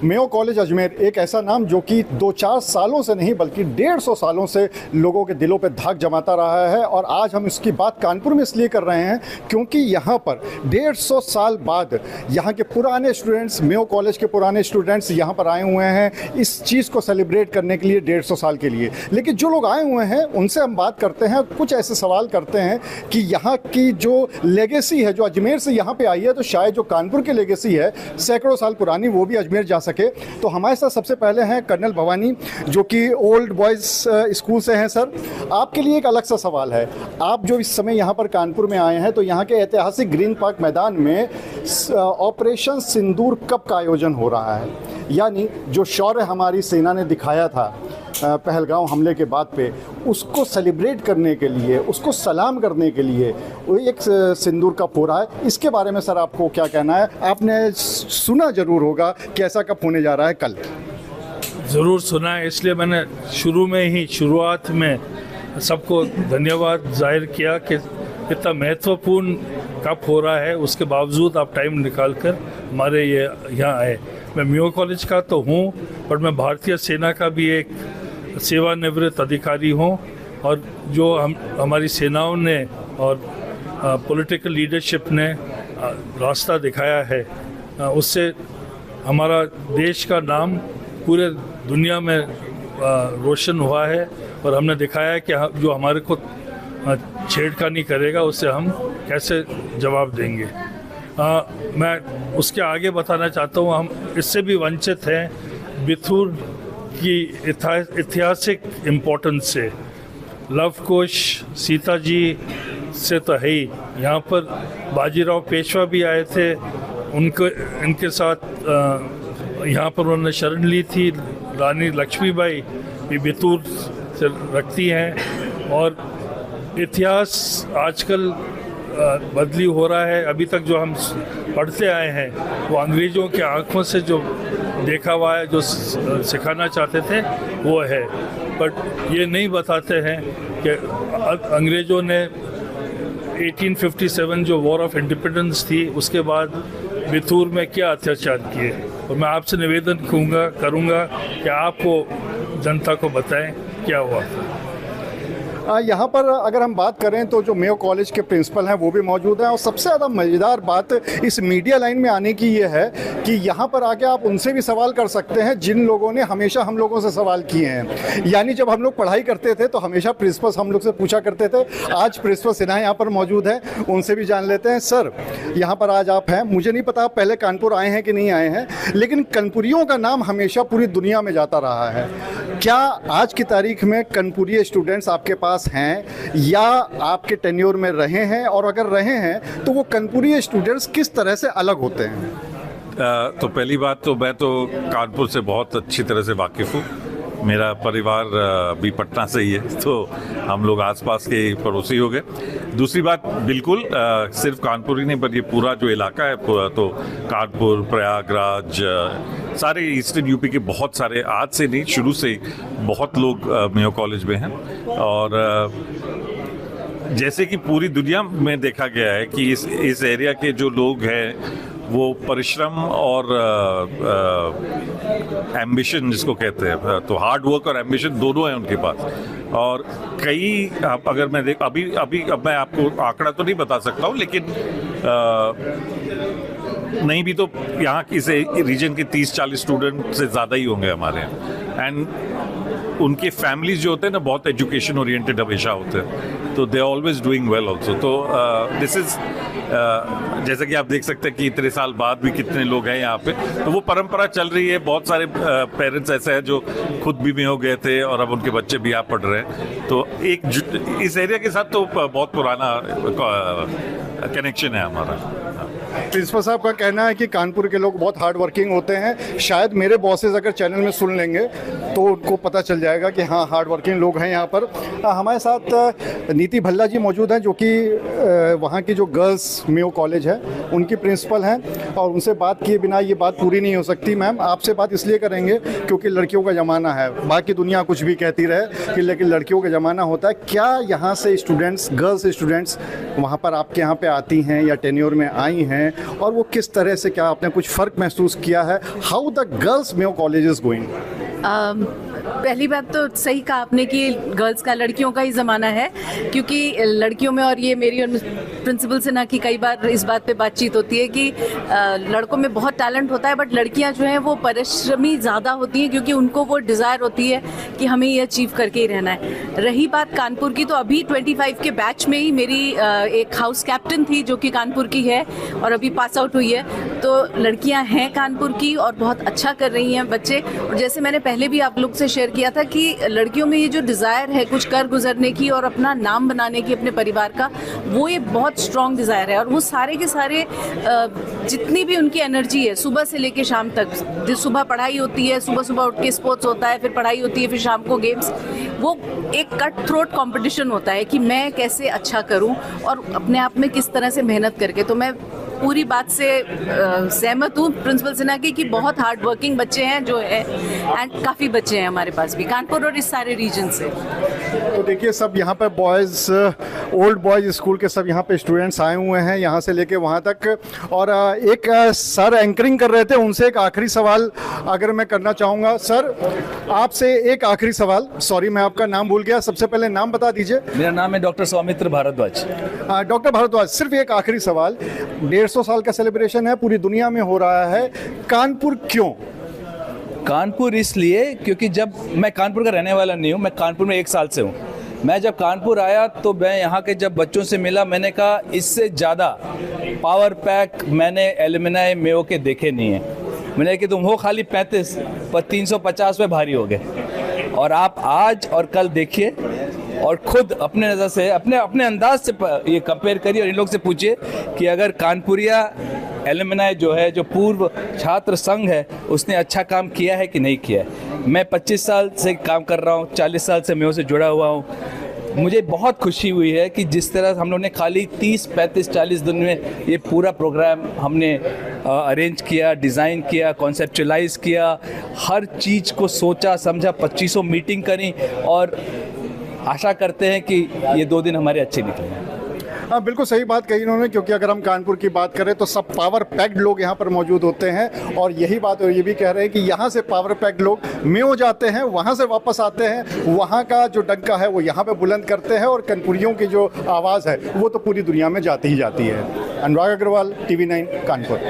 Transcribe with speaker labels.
Speaker 1: Mayo college Ajmer एक ऐसा नाम जो कि 2-4 सालों से नहीं बल्कि 150 सालों से लोगों के दिलों पे धाक जमाता रहा है। और आज हम इसकी बात कानपुर में इसलिए कर रहे हैं क्योंकि यहाँ पर 150 साल बाद यहाँ के पुराने स्टूडेंट्स, मेयो कॉलेज के पुराने स्टूडेंट्स यहाँ पर आए हुए हैं इस चीज़ को सेलिब्रेट करने के लिए 150 साल के लिए। लेकिन जो लोग आए हुए हैं उनसे हम बात करते हैं, कुछ ऐसे सवाल करते हैं कि यहाँ की जो लेगेसी है जो अजमेर से यहाँ पे आई है, तो शायद जो कानपुर की लेगेसी है सैकड़ों साल पुरानी, वो भी अजमेर जा सके। तो हमारे साथ सबसे पहले हैं कर्नल भवानी जो कि ओल्ड बॉयज़ स्कूल से हैं। सर, आपके लिए एक अलग सा सवाल है। आप जो इस समय यहाँ पर कानपुर में आए हैं, तो यहाँ के ऐतिहासिक ग्रीन पार्क मैदान में ऑपरेशन सिंदूर कब का आयोजन हो रहा है, यानी जो शौर्य हमारी सेना ने दिखाया था पहलगाम हमले के बाद पे, उसको सेलिब्रेट करने के लिए, उसको सलाम करने के लिए वो एक सिंदूर कप हो रहा है। इसके बारे में सर आपको क्या कहना है? आपने सुना ज़रूर होगा कि ऐसा कप होने जा रहा है कल।
Speaker 2: ज़रूर सुना है, इसलिए मैंने शुरुआत में सबको धन्यवाद जाहिर किया कि इतना महत्वपूर्ण कप हो रहा है, उसके बावजूद आप टाइम निकाल कर हमारे ये यहाँ आए। मैं मेयो कॉलेज का तो हूँ, पर मैं भारतीय सेना का भी एक सेवानिवृत्त अधिकारी हूँ। और जो हमारी सेनाओं ने और पॉलिटिकल लीडरशिप ने रास्ता दिखाया है, उससे हमारा देश का नाम पूरे दुनिया में रोशन हुआ है। और हमने दिखाया है कि जो हमारे को छेड़खानी करेगा उससे हम कैसे जवाब देंगे। मैं उसके आगे बताना चाहता हूँ, हम इससे भी वंचित हैं बिथुर की ऐतिहासिक इम्पोर्टेंस से। लव कुश सीता जी से तो है ही, यहाँ पर बाजीराव पेशवा भी आए थे, इनके साथ यहाँ पर उन्होंने शरण ली थी। रानी लक्ष्मीबाई भी बितूर से रखती हैं। और इतिहास आजकल बदली हो रहा है। अभी तक जो हम पढ़ते आए हैं वो अंग्रेज़ों की आंखों से जो देखा हुआ है, जो सिखाना चाहते थे वो है, बट ये नहीं बताते हैं कि अंग्रेज़ों ने 1857 जो वॉर ऑफ इंडिपेंडेंस थी उसके बाद बिथूर में क्या अत्याचार किए। और मैं आपसे निवेदन करूँगा कि आपको जनता को बताएं क्या हुआ।
Speaker 1: यहाँ पर अगर हम बात करें तो जो मेयो कॉलेज के प्रिंसिपल हैं वो भी मौजूद हैं। और सबसे ज़्यादा मज़ेदार बात इस मीडिया लाइन में आने की ये है कि यहाँ पर आके आप उनसे भी सवाल कर सकते हैं जिन लोगों ने हमेशा हम लोगों से सवाल किए हैं। यानी जब हम लोग पढ़ाई करते थे तो हमेशा प्रिंसिपल हम लोग से पूछा करते थे। आज प्रिंसिपल सिन्हा यहाँ पर मौजूद हैं, उनसे भी जान लेते हैं। सर, यहाँ पर आज आप हैं, मुझे नहीं पता आप पहले कानपुर आए हैं कि नहीं आए हैं, लेकिन कानपुरियों का नाम हमेशा पूरी दुनिया में जाता रहा है। क्या आज की तारीख में कानपुरी स्टूडेंट्स आपके पास हैं या आपके टेन्योर में रहे हैं, और अगर रहे हैं तो वो कानपुरी स्टूडेंट्स किस तरह से अलग होते हैं?
Speaker 3: तो पहली बात तो मैं तो कानपुर से बहुत अच्छी तरह से वाकिफ़ हूँ। मेरा परिवार भी पटना से ही है, तो हम लोग आसपास के पड़ोसी हो गए। दूसरी बात, बिल्कुल सिर्फ कानपुर ही नहीं पर ये पूरा जो इलाका है तो कानपुर, प्रयागराज, सारे ईस्टर्न यूपी के बहुत सारे, आज से नहीं शुरू से ही बहुत लोग मेयो कॉलेज में हैं। और जैसे कि पूरी दुनिया में देखा गया है कि इस एरिया के जो लोग हैं वो परिश्रम और एम्बिशन जिसको कहते हैं, तो हार्ड वर्क और एम्बिशन दोनों है उनके पास। और कई अगर मैं अब मैं आपको आंकड़ा तो नहीं बता सकता हूँ, लेकिन नहीं भी तो यहाँ इस रीजन के 30-40 स्टूडेंट से ज़्यादा ही होंगे हमारे यहाँ। एंड उनके फैमिलीज जो होते हैं ना बहुत एजुकेशन ओरिएंटेड हमेशा होते हैं, तो they are always doing well also. तो दिस इज़ जैसे कि आप देख सकते हैं कि इतने साल बाद भी कितने लोग हैं यहाँ पे, तो वो परंपरा चल रही है। बहुत सारे पेरेंट्स ऐसे हैं जो खुद भी में हो गए थे और अब उनके बच्चे भी यहाँ पढ़ रहे हैं। तो इस एरिया के साथ तो बहुत पुराना कनेक्शन है हमारा।
Speaker 1: प्रिंसिपल साहब का कहना है कि कानपुर के लोग बहुत हार्ड वर्किंग होते हैं। शायद मेरे बॉसेस अगर चैनल में सुन लेंगे तो उनको पता चल जाएगा कि हाँ, हार्ड वर्किंग लोग हैं यहाँ पर। हमारे साथ नीति भल्ला जी मौजूद हैं जो कि वहाँ की जो गर्ल्स मेयो कॉलेज है उनकी प्रिंसिपल हैं, और उनसे बात किए बिना ये बात पूरी नहीं हो सकती। मैम, आपसे बात इसलिए करेंगे क्योंकि लड़कियों का ज़माना है, बाकी दुनिया कुछ भी कहती रहे कि लेकिन लड़कियों का ज़माना होता है। क्या यहाँ से स्टूडेंट्स, गर्ल्स स्टूडेंट्स वहाँ पर आपके यहाँ पे आती हैं या टेन्योर में आई हैं, और वो किस तरह से, क्या आपने कुछ फ़र्क महसूस किया है? How the girls Mayo college is going?
Speaker 4: पहली बात तो सही कहा आपने कि गर्ल्स का, लड़कियों का ही ज़माना है, क्योंकि लड़कियों में, और ये मेरी और प्रिंसिपल से ना कि कई बार इस बात पे बातचीत होती है कि लड़कों में बहुत टैलेंट होता है, बट लड़कियां जो हैं वो परिश्रमी ज़्यादा होती हैं, क्योंकि उनको वो डिज़ायर होती है कि हमें ये अचीव करके ही रहना है। रही बात कानपुर की, तो अभी 25 के बैच में ही मेरी एक हाउस कैप्टन थी जो कि कानपुर की है और अभी पास आउट हुई है। तो लड़कियां हैं कानपुर की और बहुत अच्छा कर रही हैं बच्चे। और जैसे मैंने पहले भी आप लोग से शेयर किया था कि लड़कियों में ये जो डिज़ायर है कुछ कर गुजरने की और अपना नाम बनाने की अपने परिवार का, वो ये बहुत स्ट्रॉन्ग डिज़ायर है। और वो सारे के सारे जितनी भी उनकी एनर्जी है सुबह से लेके शाम तक, सुबह पढ़ाई होती है, सुबह सुबह उठ के स्पोर्ट्स होता है, फिर पढ़ाई होती है, फिर शाम को गेम्स, वो एक कट थ्रोट कंपटीशन होता है कि मैं कैसे अच्छा करूं और अपने आप में किस तरह से मेहनत करके। तो मैं पूरी बात से सहमत हूँ प्रिंसिपल सिन्हा की कि बहुत हार्ड वर्किंग बच्चे हैं जो है, एंड काफ़ी बच्चे हैं हमारे पास भी कानपुर और इस सारे रीजन से।
Speaker 1: तो देखिए, सब यहाँ पे बॉयज़, ओल्ड बॉयज़ स्कूल के सब यहाँ पे स्टूडेंट्स आए हुए हैं, यहाँ से लेके वहाँ तक। और एक सर एंकरिंग कर रहे थे, उनसे एक आखिरी सवाल अगर मैं करना चाहूँगा। सर, आपसे एक आखिरी सवाल, सॉरी मैं आपका नाम भूल गया, सबसे पहले नाम बता दीजिए।
Speaker 5: मेरा नाम है डॉक्टर सौमित्र भारद्वाज।
Speaker 1: डॉक्टर भारद्वाज, सिर्फ एक आखिरी सवाल, 150 साल का सेलिब्रेशन है, पूरी दुनिया में हो रहा है, कानपुर क्यों?
Speaker 5: कानपुर इसलिए क्योंकि जब मैं कानपुर का रहने वाला नहीं हूँ, मैं कानपुर में 1 साल से हूँ। मैं जब कानपुर आया तो मैं यहाँ के जब बच्चों से मिला, मैंने कहा इससे ज़्यादा पावर पैक मैंने एलुमनाई मेयो के देखे नहीं है। मैंने कि तुम हो खाली 35 पर 350 पे भारी हो गए। और आप आज और कल देखिए और खुद अपने नज़र से, अपने अंदाज से ये कंपेयर करिए और इन लोग से पूछिए कि अगर कानपुरिया एलुमनाई जो है, जो पूर्व छात्र संघ है, उसने अच्छा काम किया है कि नहीं किया है। मैं 25 साल से काम कर रहा हूँ, 40 साल से मेयो से जुड़ा हुआ हूँ। मुझे बहुत खुशी हुई है कि जिस तरह हम लोग ने खाली 30, 35, 40 दिन में ये पूरा प्रोग्राम हमने अरेंज किया, डिज़ाइन किया, कॉन्सेप्चुलाइज किया, हर चीज़ को सोचा समझा, 2500 मीटिंग करी और आशा करते हैं कि ये 2 दिन हमारे अच्छे निकले।
Speaker 1: हाँ, बिल्कुल सही बात कही इन्होंने, क्योंकि अगर हम कानपुर की बात करें तो सब पावर पैक्ड लोग यहाँ पर मौजूद होते हैं, और यही बात, और ये भी कह रहे हैं कि यहाँ से पावर पैक्ड लोग मेयो जाते हैं, वहाँ से वापस आते हैं, वहाँ का जो डंका है वो यहाँ पे बुलंद करते हैं, और कानपुरियों की जो आवाज़ है वो तो पूरी दुनिया में जाती ही जाती है। अनुराग अग्रवाल, TV9 कानपुर।